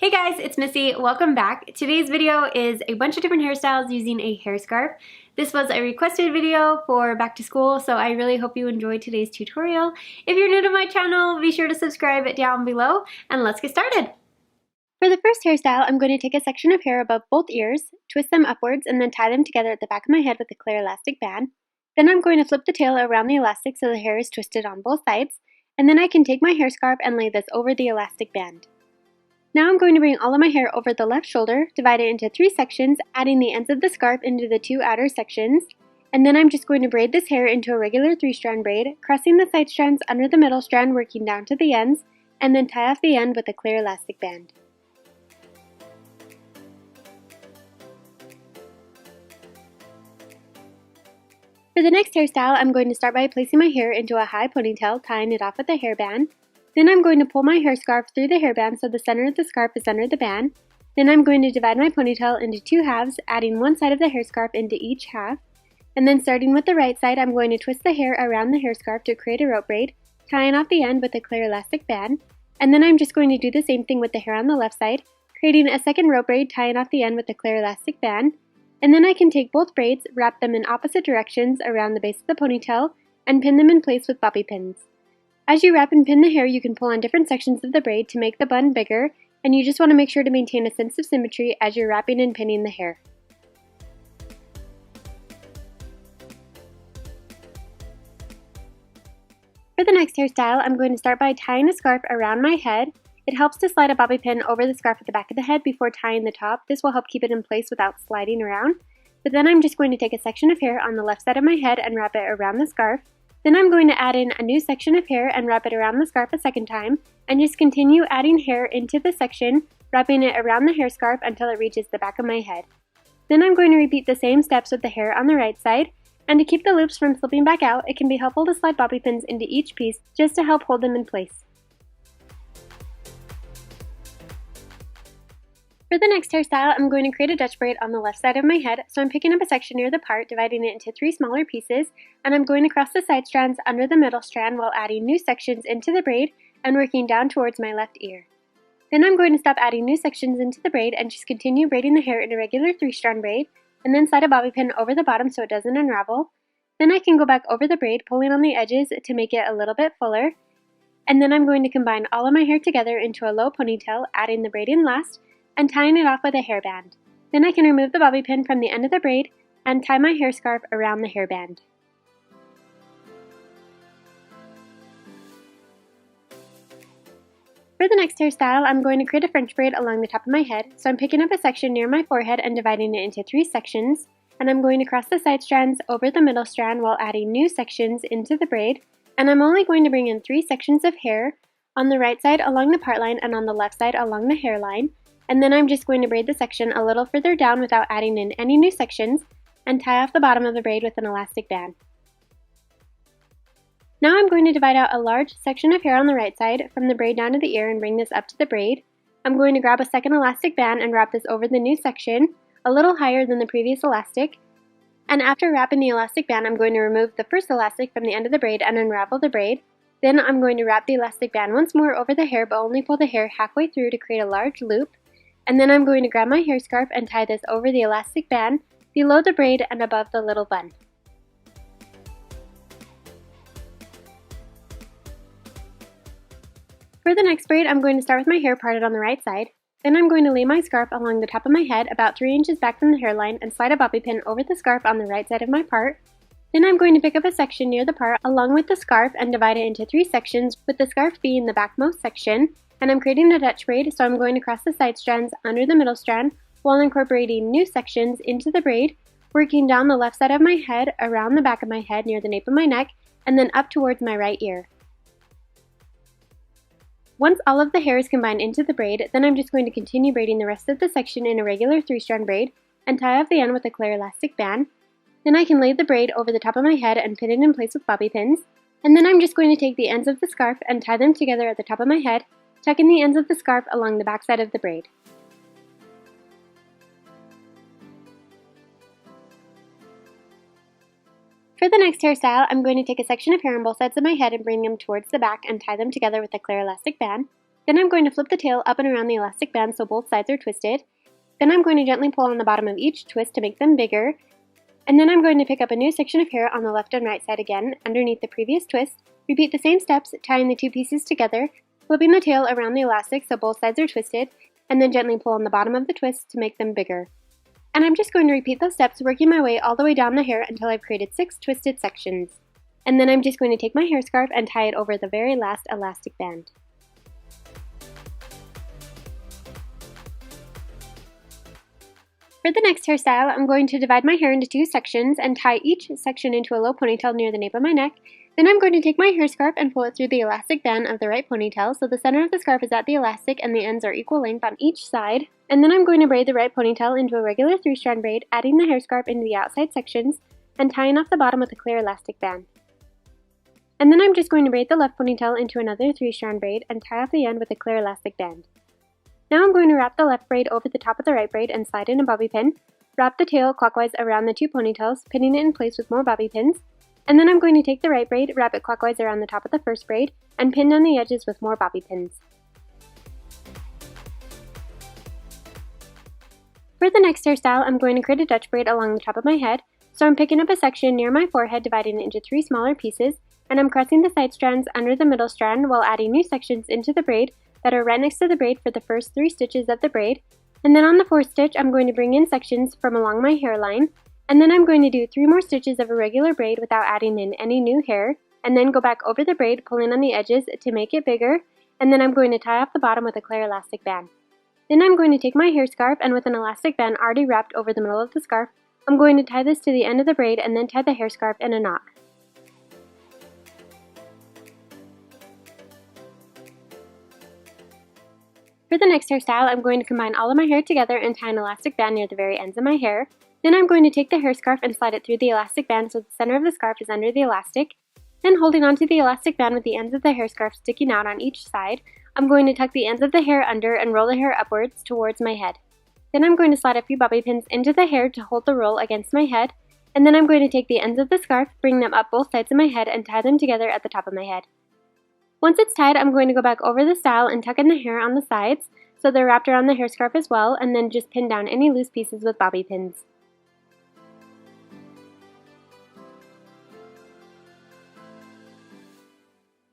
Hey guys, it's Missy. Welcome back. Today's video is a bunch of different hairstyles using a hair scarf. This was a requested video for back to school, so I really hope you enjoyed today's tutorial. If you're new to my channel, be sure to subscribe down below, and let's get started. For the first hairstyle, I'm going to take a section of hair above both ears, twist them upwards, and then tie them together at the back of my head with a clear elastic band. Then I'm going to flip the tail around the elastic so the hair is twisted on both sides, and then I can take my hair scarf and lay this over the elastic band. Now I'm going to bring all of my hair over the left shoulder, divide it into 3 sections, adding the ends of the scarf into the 2 outer sections, and then I'm just going to braid this hair into a regular 3-strand braid, crossing the side strands under the middle strand, working down to the ends, and then tie off the end with a clear elastic band. For the next hairstyle, I'm going to start by placing my hair into a high ponytail, tying it off with a hairband. Then I'm going to pull my hair scarf through the hairband so the center of the scarf is under the band. Then I'm going to divide my ponytail into 2 halves, adding one side of the hair scarf into each half. And then starting with the right side, I'm going to twist the hair around the hair scarf to create a rope braid, tying off the end with a clear elastic band. And then I'm just going to do the same thing with the hair on the left side, creating a second rope braid, tying off the end with a clear elastic band. And then I can take both braids, wrap them in opposite directions around the base of the ponytail, and pin them in place with bobby pins. As you wrap and pin the hair, you can pull on different sections of the braid to make the bun bigger, and you just want to make sure to maintain a sense of symmetry as you're wrapping and pinning the hair. For the next hairstyle, I'm going to start by tying a scarf around my head. It helps to slide a bobby pin over the scarf at the back of the head before tying the top. This will help keep it in place without sliding around. But then I'm just going to take a section of hair on the left side of my head and wrap it around the scarf. Then I'm going to add in a new section of hair and wrap it around the scarf a second time, and just continue adding hair into the section, wrapping it around the hair scarf until it reaches the back of my head. Then I'm going to repeat the same steps with the hair on the right side, and to keep the loops from slipping back out, it can be helpful to slide bobby pins into each piece just to help hold them in place. For the next hairstyle, I'm going to create a Dutch braid on the left side of my head, so I'm picking up a section near the part, dividing it into 3 smaller pieces, and I'm going to cross the side strands under the middle strand while adding new sections into the braid and working down towards my left ear. Then I'm going to stop adding new sections into the braid and just continue braiding the hair in a regular 3-strand braid, and then slide a bobby pin over the bottom so it doesn't unravel. Then I can go back over the braid, pulling on the edges to make it a little bit fuller, and then I'm going to combine all of my hair together into a low ponytail, adding the braid in last, and tying it off with a hairband. Then I can remove the bobby pin from the end of the braid and tie my hair scarf around the hairband. For the next hairstyle, I'm going to create a French braid along the top of my head, so I'm picking up a section near my forehead and dividing it into 3 sections, and I'm going to cross the side strands over the middle strand while adding new sections into the braid, and I'm only going to bring in 3 sections of hair, on the right side along the part line and on the left side along the hairline. And then I'm just going to braid the section a little further down without adding in any new sections and tie off the bottom of the braid with an elastic band. Now I'm going to divide out a large section of hair on the right side from the braid down to the ear and bring this up to the braid. I'm going to grab a second elastic band and wrap this over the new section, a little higher than the previous elastic. And after wrapping the elastic band, I'm going to remove the first elastic from the end of the braid and unravel the braid. Then I'm going to wrap the elastic band once more over the hair, but only pull the hair halfway through to create a large loop. And then I'm going to grab my hair scarf and tie this over the elastic band, below the braid and above the little bun. For the next braid, I'm going to start with my hair parted on the right side. Then I'm going to lay my scarf along the top of my head about 3 inches back from the hairline and slide a bobby pin over the scarf on the right side of my part. Then I'm going to pick up a section near the part along with the scarf and divide it into 3 sections, with the scarf being the backmost section. And I'm creating a Dutch braid, so I'm going to cross the side strands under the middle strand while incorporating new sections into the braid, working down the left side of my head, around the back of my head near the nape of my neck, and then up towards my right ear. Once all of the hair is combined into the braid, then I'm just going to continue braiding the rest of the section in a regular 3-strand braid and tie off the end with a clear elastic band. Then I can lay the braid over the top of my head and pin it in place with bobby pins. And then I'm just going to take the ends of the scarf and tie them together at the top of my head, tucking the ends of the scarf along the back side of the braid. For the next hairstyle, I'm going to take a section of hair on both sides of my head and bring them towards the back and tie them together with a clear elastic band. Then I'm going to flip the tail up and around the elastic band so both sides are twisted. Then I'm going to gently pull on the bottom of each twist to make them bigger. And then I'm going to pick up a new section of hair on the left and right side again, underneath the previous twist. Repeat the same steps, tying the two pieces together, flipping the tail around the elastic so both sides are twisted, and then gently pull on the bottom of the twist to make them bigger. And I'm just going to repeat those steps, working my way all the way down the hair until I've created 6 twisted sections. And then I'm just going to take my hair scarf and tie it over the very last elastic band. For the next hairstyle, I'm going to divide my hair into 2 sections and tie each section into a low ponytail near the nape of my neck. Then I'm going to take my hair scarf and pull it through the elastic band of the right ponytail so the center of the scarf is at the elastic and the ends are equal length on each side. And then I'm going to braid the right ponytail into a regular 3-strand braid, adding the hair scarf into the outside sections and tying off the bottom with a clear elastic band. And then I'm just going to braid the left ponytail into another 3-strand braid and tie off the end with a clear elastic band. Now I'm going to wrap the left braid over the top of the right braid and slide in a bobby pin. Wrap the tail clockwise around the 2 ponytails, pinning it in place with more bobby pins. And then I'm going to take the right braid, wrap it clockwise around the top of the first braid, and pin down the edges with more bobby pins. For the next hairstyle, I'm going to create a Dutch braid along the top of my head. So I'm picking up a section near my forehead, dividing it into 3 smaller pieces, and I'm crossing the side strands under the middle strand while adding new sections into the braid that are right next to the braid for the first 3 stitches of the braid. And then on the 4th stitch, I'm going to bring in sections from along my hairline, and then I'm going to do 3 more stitches of a regular braid without adding in any new hair, and then go back over the braid, pulling on the edges to make it bigger, and then I'm going to tie off the bottom with a clear elastic band. Then I'm going to take my hair scarf, and with an elastic band already wrapped over the middle of the scarf, I'm going to tie this to the end of the braid and then tie the hair scarf in a knot. For the next hairstyle, I'm going to combine all of my hair together and tie an elastic band near the very ends of my hair. Then I'm going to take the hair scarf and slide it through the elastic band so the center of the scarf is under the elastic. Then holding onto the elastic band with the ends of the hair scarf sticking out on each side, I'm going to tuck the ends of the hair under and roll the hair upwards towards my head. Then I'm going to slide a few bobby pins into the hair to hold the roll against my head, and then I'm going to take the ends of the scarf, bring them up both sides of my head, and tie them together at the top of my head. Once it's tied, I'm going to go back over the style and tuck in the hair on the sides so they're wrapped around the hair scarf as well, and then just pin down any loose pieces with bobby pins.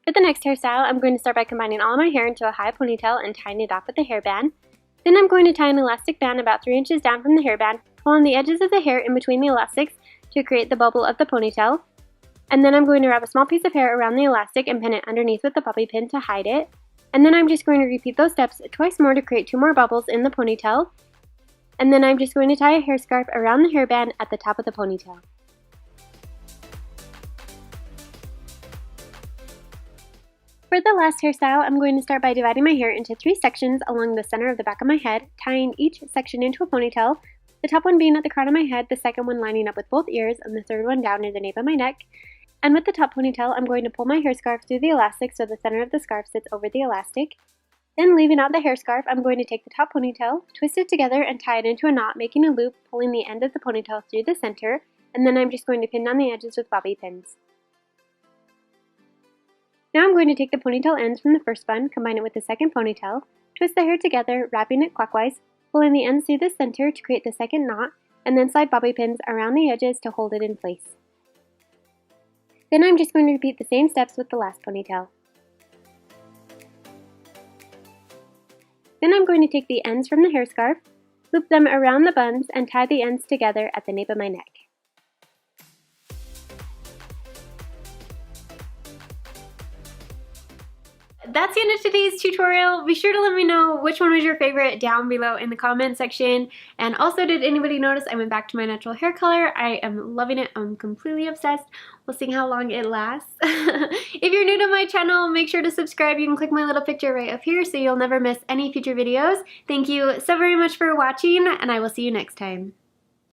For the next hairstyle, I'm going to start by combining all of my hair into a high ponytail and tying it off with a hairband. Then I'm going to tie an elastic band about 3 inches down from the hairband, pull on the edges of the hair in between the elastics to create the bubble of the ponytail. And then I'm going to wrap a small piece of hair around the elastic and pin it underneath with the bobby pin to hide it. And then I'm just going to repeat those steps twice more to create 2 more bubbles in the ponytail. And then I'm just going to tie a hair scarf around the hairband at the top of the ponytail. For the last hairstyle, I'm going to start by dividing my hair into 3 sections along the center of the back of my head, tying each section into a ponytail, the top one being at the crown of my head, the second one lining up with both ears, and the third one down near the nape of my neck. And with the top ponytail, I'm going to pull my hair scarf through the elastic so the center of the scarf sits over the elastic. Then leaving out the hair scarf, I'm going to take the top ponytail, twist it together, and tie it into a knot, making a loop, pulling the end of the ponytail through the center, and then I'm just going to pin down the edges with bobby pins. Now I'm going to take the ponytail ends from the first bun, combine it with the second ponytail, twist the hair together, wrapping it clockwise, pulling the ends through the center to create the second knot, and then slide bobby pins around the edges to hold it in place. Then I'm just going to repeat the same steps with the last ponytail. Then I'm going to take the ends from the hair scarf, loop them around the buns, and tie the ends together at the nape of my neck. That's the end of today's tutorial. Be sure to let me know which one was your favorite down below in the comment section. And also, did anybody notice I went back to my natural hair color? I am loving it. I'm completely obsessed. We'll see how long it lasts. If you're new to my channel, make sure to subscribe. You can click my little picture right up here so you'll never miss any future videos. Thank you so very much for watching, and I will see you next time.